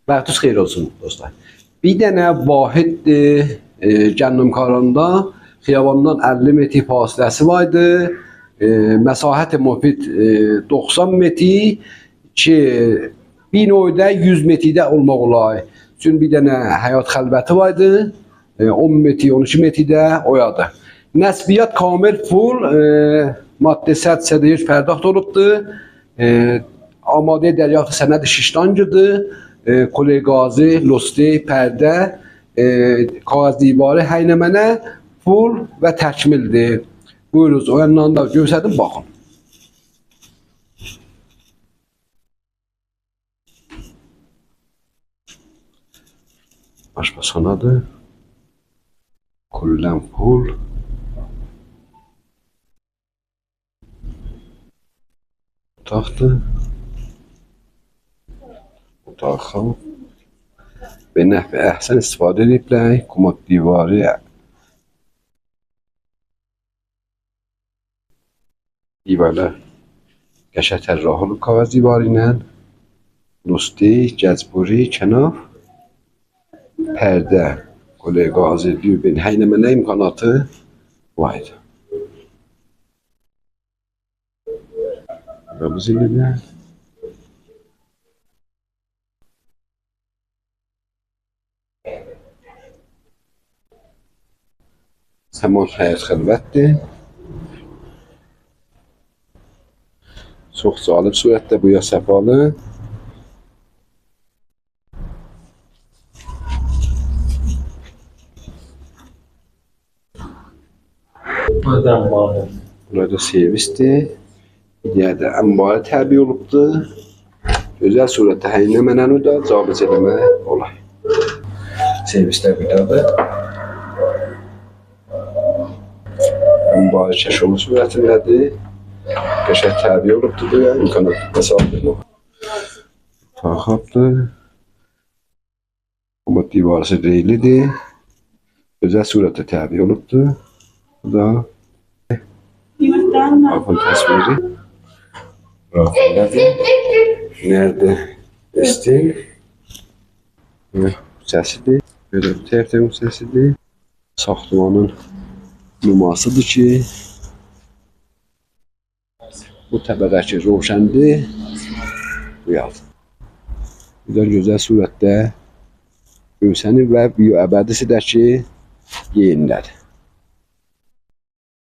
Vaxtınız xeyir olsun dostlar. Bir dənə vahiddir. Gənnimkaranda xiyabandan 50 metr fasiləsi vardı. Məsahət mühit 90 metr ki binoyda 100 metrdə olmaq olar. Çünki bir dənə həyat xəlvəti vardı. 10 metr, 12 metrdə oyadı. Nəsbiyyat kamil full maddi sədr pərdəxt olubdur. Amadə dəryaxtı sənəd şişdancıdır. Kolegazı, losti, pərdə, kağız divarı həynəmənə full və təkmildir. Buyurunuz, o yandan da göstərdim, baxın. Aşpazxanadır. Kullən full. Otaqdır. Otağı ve nəhvi əhsən istifadə ediblər. Komod divarı divarlar qəşəng tərrah olub kağız divarı ilə. Losti, cəzburi, kənaf, pərdə, kolegazı, dürbün, həynəmənə imkanatı var. Və bu zillər. Həman həyat xəlvətdir. Çox cəlib surətdə bu səfalı. Burada servisdir. İdeada ənbarı təbii olubdur. Gözəl surətdə həynəmənəni də cabit eləmək olar. Servislər buradadır. Ənbarı kəşolu surətindədir. Qəşəng təbii olubdur da, imkanatlı məsafədir. Taxabdır. Komod divarısı reylidir. Gözəl surətdə təbii olubdur. Bu da Afın təsviri. Rahatladır. Nerede? Destin. Səsidir. Böyle bir tərtəmin səsidir. Saxlamanın numasıdır ki, bu təbəqəki roşəndir. Bu yaz. Güzel gözəl surətdə görsənir və biyo əbədisi də ki, yeyinlər.